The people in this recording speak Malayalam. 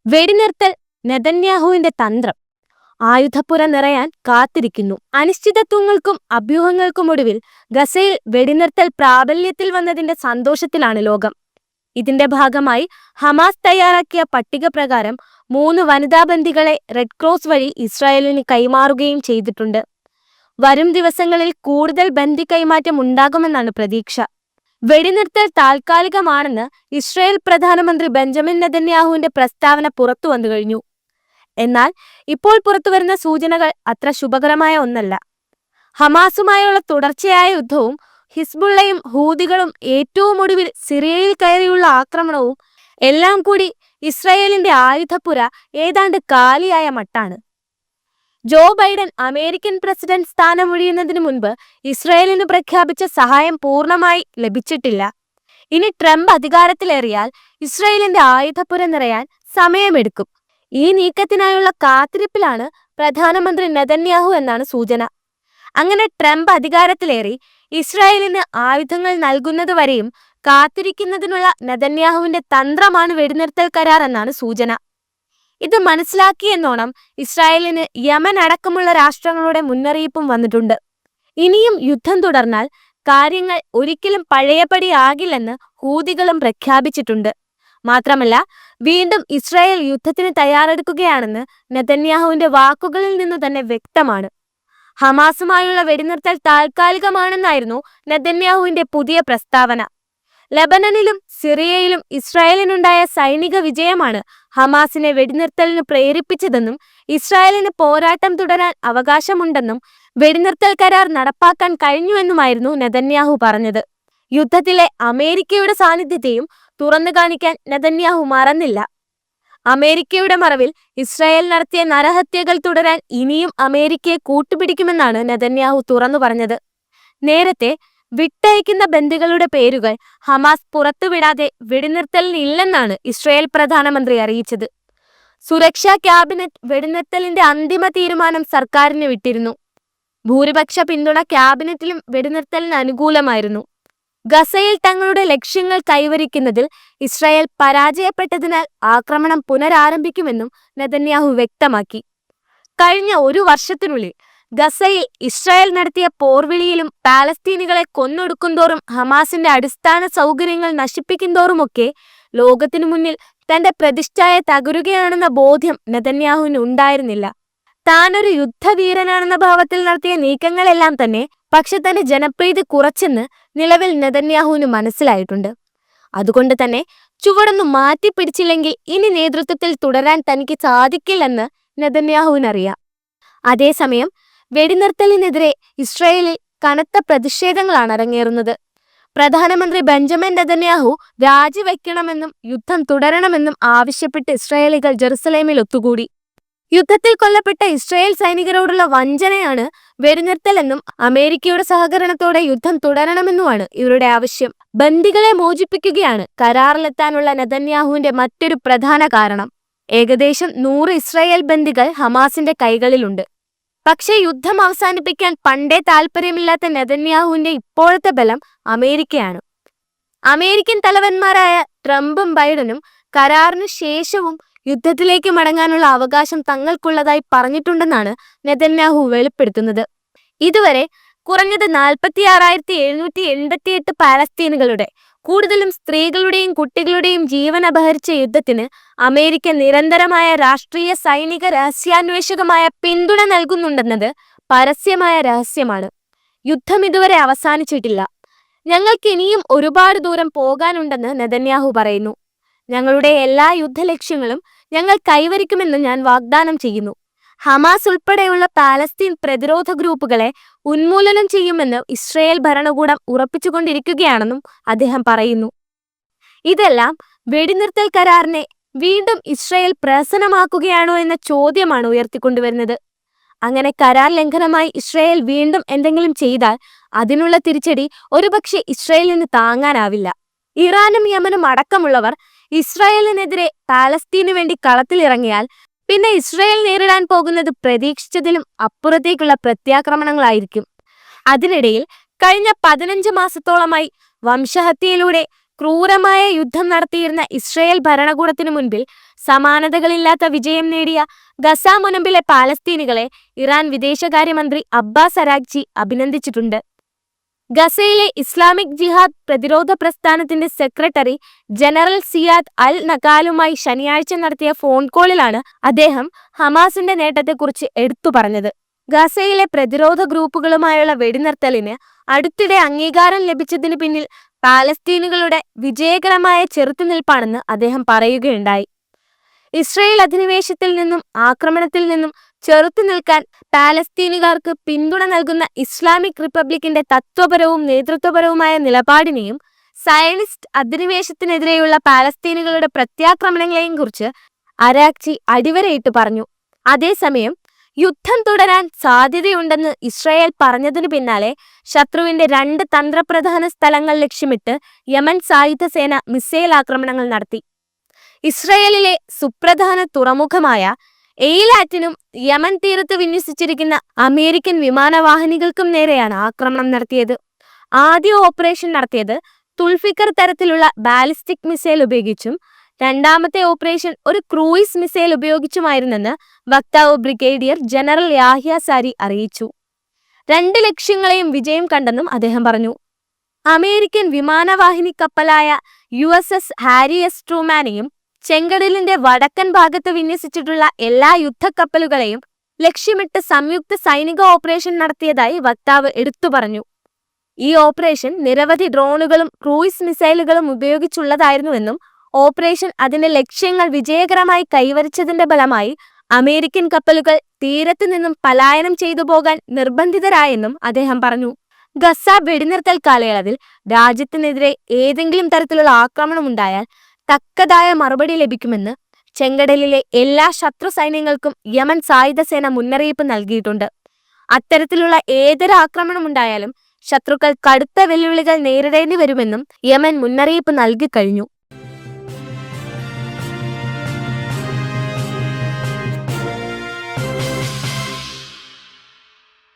വെടിനിർത്തൽ നെതന്യാഹുവിന്റെ തന്ത്രം. ആയുധപ്പുര നിറയാൻ കാത്തിരിക്കുന്നു. അനിശ്ചിതത്വങ്ങൾക്കും അഭ്യൂഹങ്ങൾക്കുമൊടുവിൽ ഗസയിൽ വെടിനിർത്തൽ പ്രാബല്യത്തിൽ വന്നതിന്റെ സന്തോഷത്തിലാണ് ലോകം. ഇതിന്റെ ഭാഗമായി ഹമാസ് തയ്യാറാക്കിയ പട്ടിക പ്രകാരം 3 വനിതാ ബന്ദികളെ റെഡ് ക്രോസ് വഴി ഇസ്രായേലിന് കൈമാറുകയും ചെയ്തിട്ടുണ്ട്. വരും ദിവസങ്ങളിൽ കൂടുതൽ ബന്ദി കൈമാറ്റം ഉണ്ടാകുമെന്നാണ് പ്രതീക്ഷ. വെടിനിർത്തൽ താൽക്കാലികമാണെന്ന് ഇസ്രായേൽ പ്രധാനമന്ത്രി ബെഞ്ചമിൻ നെതന്യാഹുവിന്റെ പ്രസ്താവന പുറത്തു വന്നു കഴിഞ്ഞു. എന്നാൽ ഇപ്പോൾ പുറത്തുവരുന്ന സൂചനകൾ അത്ര ശുഭകരമായ ഒന്നല്ല. ഹമാസുമായുള്ള തുടർച്ചയായ യുദ്ധവും ഹിസ്ബുള്ളയും ഹൂതികളും ഏറ്റവും ഒടുവിൽ സിറിയയിൽ കയറിയുള്ള ആക്രമണവും എല്ലാം കൂടി ഇസ്രായേലിന്റെ ആയുധപ്പുര ഏതാണ്ട് കാലിയായ മട്ടാണ്. ജോ ബൈഡൻ അമേരിക്കൻ പ്രസിഡന്റ് സ്ഥാനമൊഴിയുന്നതിന് മുൻപ് ഇസ്രായേലിന് പ്രഖ്യാപിച്ച സഹായം പൂർണ്ണമായി ലഭിച്ചിട്ടില്ല. ഇനി ട്രംപ് അധികാരത്തിലേറിയാൽ ഇസ്രായേലിന്റെ ആയുധപ്പുര നിറയാൻ സമയമെടുക്കും. ഈ നീക്കത്തിനായുള്ള കാത്തിരിപ്പിലാണ് പ്രധാനമന്ത്രി നെതന്യാഹു എന്നാണ് സൂചന. അങ്ങനെ ട്രംപ് അധികാരത്തിലേറി ഇസ്രായേലിന് ആയുധങ്ങൾ നൽകുന്നതുവരെയും കാത്തിരിക്കുന്നതിനുള്ള നെതന്യാഹുവിന്റെ തന്ത്രമാണ് വെടിനിർത്തൽ കരാർ എന്നാണ് സൂചന. ഇത് മനസ്സിലാക്കിയെന്നോണം ഇസ്രായേലിന് യമൻ അടക്കമുള്ള രാഷ്ട്രങ്ങളുടെ മുന്നറിയിപ്പും വന്നിട്ടുണ്ട്. ഇനിയും യുദ്ധം തുടർന്നാൽ കാര്യങ്ങൾ ഒരിക്കലും പഴയപടി ആകില്ലെന്ന് ഹൂതികളും പ്രഖ്യാപിച്ചിട്ടുണ്ട്. മാത്രമല്ല, വീണ്ടും ഇസ്രായേൽ യുദ്ധത്തിന് തയ്യാറെടുക്കുകയാണെന്ന് നെതന്യാഹുവിന്റെ വാക്കുകളിൽ നിന്നു തന്നെ വ്യക്തമാണ്. ഹമാസുമായുള്ള വെടിനിർത്തൽ താൽക്കാലികമാണെന്നായിരുന്നു നെതന്യാഹുവിന്റെ പുതിയ പ്രസ്താവന. ലെബനനിലും സിറിയയിലും ഇസ്രായേലിനുണ്ടായ സൈനിക വിജയമാണ് ഹമാസിനെ വെടിനിർത്തലിന് പ്രേരിപ്പിച്ചതെന്നും ഇസ്രായേലിന് പോരാട്ടം തുടരാൻ അവകാശമുണ്ടെന്നും വെടിനിർത്തൽ കരാർ നടപ്പാക്കാൻ കഴിഞ്ഞുവെന്നുമായിരുന്നു നെതന്യാഹു പറഞ്ഞത്. യുദ്ധത്തിലെ അമേരിക്കയുടെ സാന്നിധ്യത്തെയും തുറന്നു കാണിക്കാൻ നെതന്യാഹു മറന്നില്ല. അമേരിക്കയുടെ മറവിൽ ഇസ്രായേൽ നടത്തിയ നരഹത്യകൾ തുടരാൻ ഇനിയും അമേരിക്കയെ കൂട്ടുപിടിക്കുമെന്നാണ് നെതന്യാഹു തുറന്നു പറഞ്ഞത്. നേരത്തെ വിട്ടയക്കുന്ന ബന്ദികളുടെ പേരുകൾ ഹമാസ് പുറത്തുവിടാതെ വെടിനിർത്തലിന് ഇല്ലെന്നാണ് ഇസ്രായേൽ പ്രധാനമന്ത്രി അറിയിച്ചത്. സുരക്ഷാ ക്യാബിനറ്റ് വെടിനിർത്തലിന്റെ അന്തിമ തീരുമാനം സർക്കാരിന് വിട്ടിരുന്നു. ഭൂരിപക്ഷ പിന്തുണ ക്യാബിനറ്റിലും വെടിനിർത്തലിന് അനുകൂലമായിരുന്നു. ഗസയിൽ തങ്ങളുടെ ലക്ഷ്യങ്ങൾ കൈവരിക്കുന്നതിൽ ഇസ്രായേൽ പരാജയപ്പെട്ടതിനാൽ ആക്രമണം പുനരാരംഭിക്കുമെന്നും നെതന്യാഹു വ്യക്തമാക്കി. കഴിഞ്ഞ 1 വർഷത്തിനുള്ളിൽ ഗസയിൽ ഇസ്രായേൽ നടത്തിയ പോർവിളിയിലും പാലസ്തീനികളെ കൊന്നൊടുക്കുന്തോറും ഹമാസിന്റെ അടിസ്ഥാന സൗകര്യങ്ങൾ നശിപ്പിക്കുന്തോറുമൊക്കെ ലോകത്തിനു മുന്നിൽ തന്റെ പ്രതിഷ്ഠയെ തകരുകയാണെന്ന ബോധ്യം നെതന്യാഹുവിന് ഉണ്ടായിരുന്നില്ല. താനൊരു യുദ്ധവീരനാണെന്ന ഭാവത്തിൽ നടത്തിയ നീക്കങ്ങളെല്ലാം തന്നെ പക്ഷെ തന്റെ ജനപ്രീതി കുറച്ചെന്ന് നിലവിൽ നെതന്യാഹുവിന് മനസ്സിലായിട്ടുണ്ട്. അതുകൊണ്ട് തന്നെ ചുവടൊന്നു മാറ്റിപ്പിടിച്ചില്ലെങ്കിൽ ഇനി നേതൃത്വത്തിൽ തുടരാൻ തനിക്ക് സാധിക്കില്ലെന്ന് നെതന്യാഹുവിനറിയാം. അതേസമയം വെടിനിർത്തലിനെതിരെ ഇസ്രായേലിൽ കനത്ത പ്രതിഷേധങ്ങളാണ് അരങ്ങേറുന്നത്. പ്രധാനമന്ത്രി ബെഞ്ചമിൻ നെതന്യാഹു രാജിവെക്കണമെന്നും യുദ്ധം തുടരണമെന്നും ആവശ്യപ്പെട്ട് ഇസ്രായേലികൾ ജെറുസലേമിൽ ഒത്തുകൂടി. യുദ്ധത്തിൽ കൊല്ലപ്പെട്ട ഇസ്രായേൽ സൈനികരോടുള്ള വഞ്ചനയാണ് വെടിനിർത്തലെന്നും അമേരിക്കയുടെ സഹകരണത്തോടെ യുദ്ധം തുടരണമെന്നുമാണ് ഇവരുടെ ആവശ്യം. ബന്ദികളെ മോചിപ്പിക്കുകയാണ് കരാറിലെത്താനുള്ള നെതന്യാഹുവിന്റെ മറ്റൊരു പ്രധാന കാരണം. ഏകദേശം 100 ഇസ്രായേൽ ബന്ദികൾ ഹമാസിന്റെ കൈകളിലുണ്ട്. പക്ഷേ യുദ്ധം അവസാനിപ്പിക്കാൻ പണ്ടേ താല്പര്യമില്ലാത്ത നെതന്യാഹുവിന്റെ ഇപ്പോഴത്തെ ബലം അമേരിക്കയാണ്. അമേരിക്കൻ തലവന്മാരായ ട്രംപും ബൈഡനും കരാറിനു ശേഷവും യുദ്ധത്തിലേക്ക് മടങ്ങാനുള്ള അവകാശം തങ്ങൾക്കുള്ളതായി പറഞ്ഞിട്ടുണ്ടെന്നാണ് നെതന്യാഹു വെളിപ്പെടുത്തുന്നത്. ഇതുവരെ കുറഞ്ഞത് 46,788 പാലസ്തീനുകളുടെ, കൂടുതലും സ്ത്രീകളുടെയും കുട്ടികളുടെയും ജീവൻ അപഹരിച്ച യുദ്ധത്തിന് അമേരിക്ക നിരന്തരമായ രാഷ്ട്രീയ, സൈനിക, രഹസ്യാന്വേഷകമായ പിന്തുണ നൽകുന്നുണ്ടെന്നത് പരസ്യമായ രഹസ്യമാണ്. യുദ്ധം ഇതുവരെ അവസാനിച്ചിട്ടില്ല. ഞങ്ങൾക്ക് ഇനിയും ഒരുപാട് ദൂരം പോകാനുണ്ടെന്ന് നെതന്യാഹു പറയുന്നു. ഞങ്ങളുടെ എല്ലാ യുദ്ധലക്ഷ്യങ്ങളും ഞങ്ങൾ കൈവരിക്കുമെന്ന് ഞാൻ വാഗ്ദാനം ചെയ്യുന്നു. ഹമാസ് ഉൾപ്പെടെയുള്ള പാലസ്തീൻ പ്രതിരോധ ഗ്രൂപ്പുകളെ ഉന്മൂലനം ചെയ്യുമെന്ന് ഇസ്രായേൽ ഭരണകൂടം ഉറപ്പിച്ചുകൊണ്ടിരിക്കുകയാണെന്നും അദ്ദേഹം പറയുന്നു. ഇതെല്ലാം വെടിനിർത്തൽ കരാറിനെ വീണ്ടും ഇസ്രായേൽ പ്രഹസനമാക്കുകയാണോ എന്ന ചോദ്യമാണ് ഉയർത്തിക്കൊണ്ടുവരുന്നത്. അങ്ങനെ കരാർ ലംഘനമായി ഇസ്രായേൽ വീണ്ടും എന്തെങ്കിലും ചെയ്താൽ അതിനുള്ള തിരിച്ചടി ഒരുപക്ഷെ ഇസ്രായേലിന് താങ്ങാനാവില്ല. ഇറാനും യമനും അടക്കമുള്ളവർ ഇസ്രായേലിനെതിരെ പാലസ്തീനു വേണ്ടി കളത്തിലിറങ്ങിയാൽ പിന്നെ ഇസ്രായേൽ നേരിടാൻ പോകുന്നത് പ്രതീക്ഷിച്ചതിലും അപ്പുറത്തേക്കുള്ള പ്രത്യാക്രമണങ്ങളായിരിക്കും. അതിനിടയിൽ കഴിഞ്ഞ 15 മാസത്തോളമായി വംശഹത്യയിലൂടെ ക്രൂരമായ യുദ്ധം നടത്തിയിരുന്ന ഇസ്രായേൽ ഭരണകൂടത്തിനു മുൻപിൽ സമാനതകളില്ലാത്ത വിജയം നേടിയ ഗസ മുനമ്പിലെ പാലസ്തീനികളെ ഇറാൻ വിദേശകാര്യമന്ത്രി അബ്ബാസ് അരാഗ്ചി അഭിനന്ദിച്ചിട്ടുണ്ട്. ഗസയിലെ ഇസ്ലാമിക് ജിഹാദ് പ്രതിരോധ പ്രസ്ഥാനത്തിന്റെ സെക്രട്ടറി ജനറൽ സിയാദ് അൽ നഖാലുമായി ശനിയാഴ്ച നടത്തിയ ഫോൺ കോളിലാണ് അദ്ദേഹം ഹമാസിന്റെ നേട്ടത്തെക്കുറിച്ച് എടുത്തു പറഞ്ഞത്. ഗസയിലെ പ്രതിരോധ ഗ്രൂപ്പുകളുമായുള്ള വെടിനിർത്തലിന് അടുത്തിടെ അംഗീകാരം ലഭിച്ചതിന് പിന്നിൽ പാലസ്തീനുകളുടെ വിജയകരമായ ചെറുത്തുനിൽപ്പാണെന്ന് അദ്ദേഹം പറയുകയുണ്ടായി. ഇസ്രയേൽ അധിനിവേശത്തിൽ നിന്നും ആക്രമണത്തിൽ നിന്നും ചെറുത്തുനിൽക്കാൻ പാലസ്തീനുകാർക്ക് പിന്തുണ നൽകുന്ന ഇസ്ലാമിക് റിപ്പബ്ലിക്കിന്റെ തത്വപരവും നേതൃത്വപരവുമായ നിലപാടിനെയും സയനിസ്റ്റ് അധിനിവേശത്തിനെതിരെയുള്ള പാലസ്തീനുകളുടെ പ്രത്യാക്രമണങ്ങളെയും കുറിച്ച് അരാഗ്ചി അടിവരയിട്ട് പറഞ്ഞു. അതേസമയം യുദ്ധം തുടരാൻ സാധ്യതയുണ്ടെന്ന് ഇസ്രായേൽ പറഞ്ഞതിനു പിന്നാലെ ശത്രുവിന്റെ 2 തന്ത്രപ്രധാന സ്ഥലങ്ങൾ ലക്ഷ്യമിട്ട് യമൻ സായുധ സേന മിസൈൽ ആക്രമണങ്ങൾ നടത്തി. ഇസ്രായേലിലെ സുപ്രധാന തുറമുഖമായ എയിലാറ്റിനും യമൻ തീരത്ത് വിന്യസിച്ചിരിക്കുന്ന അമേരിക്കൻ വിമാനവാഹിനികൾക്കും നേരെയാണ് ആക്രമണം നടത്തിയത്. ആദ്യ ഓപ്പറേഷൻ നടത്തിയത് തുൾഫിക്കർ തരത്തിലുള്ള ബാലിസ്റ്റിക് മിസൈൽ ഉപയോഗിച്ചും രണ്ടാമത്തെ ഓപ്പറേഷൻ ഒരു ക്രൂയിസ് മിസൈൽ ഉപയോഗിച്ചുമായിരുന്നെന്ന് വക്താവ് ബ്രിഗേഡിയർ ജനറൽ യാഹ്യ സാരി അറിയിച്ചു. 2 ലക്ഷ്യങ്ങളെയും വിജയം കണ്ടെന്നും അദ്ദേഹം പറഞ്ഞു. അമേരിക്കൻ വിമാനവാഹിനി കപ്പലായ USS ഹാരി എസ് ട്രൂമാനെയും ചെങ്കടലിന്റെ വടക്കൻ ഭാഗത്ത് വിന്യസിച്ചിട്ടുള്ള എല്ലാ യുദ്ധക്കപ്പലുകളെയും ലക്ഷ്യമിട്ട് സംയുക്ത സൈനിക ഓപ്പറേഷൻ നടത്തിയതായി വക്താവ് എടുത്തു പറഞ്ഞു. ഈ ഓപ്പറേഷൻ നിരവധി ഡ്രോണുകളും ക്രൂയിസ് മിസൈലുകളും ഉപയോഗിച്ചുള്ളതായിരുന്നുവെന്നും ഓപ്പറേഷൻ അതിന്റെ ലക്ഷ്യങ്ങൾ വിജയകരമായി കൈവരിച്ചതിന്റെ ഫലമായി അമേരിക്കൻ കപ്പലുകൾ തീരത്ത് നിന്നും പലായനം ചെയ്തു പോകാൻ നിർബന്ധിതരായെന്നും അദ്ദേഹം പറഞ്ഞു. ഗസ വെടിനിർത്തൽ കാലയളവിൽ രാജ്യത്തിനെതിരെ ഏതെങ്കിലും തരത്തിലുള്ള ആക്രമണം ഉണ്ടായാൽ തക്കതായ മറുപടി ലഭിക്കുമെന്ന് ചെങ്കടലിലെ എല്ലാ ശത്രു സൈന്യങ്ങൾക്കും യമൻ സായുധ സേന മുന്നറിയിപ്പ് നൽകിയിട്ടുണ്ട്. അത്തരത്തിലുള്ള ഏതൊരു ആക്രമണമുണ്ടായാലും ശത്രുക്കൾ കടുത്ത വെല്ലുവിളികൾ നേരിടേണ്ടി വരുമെന്നും യമൻ മുന്നറിയിപ്പ് നൽകി കഴിഞ്ഞു.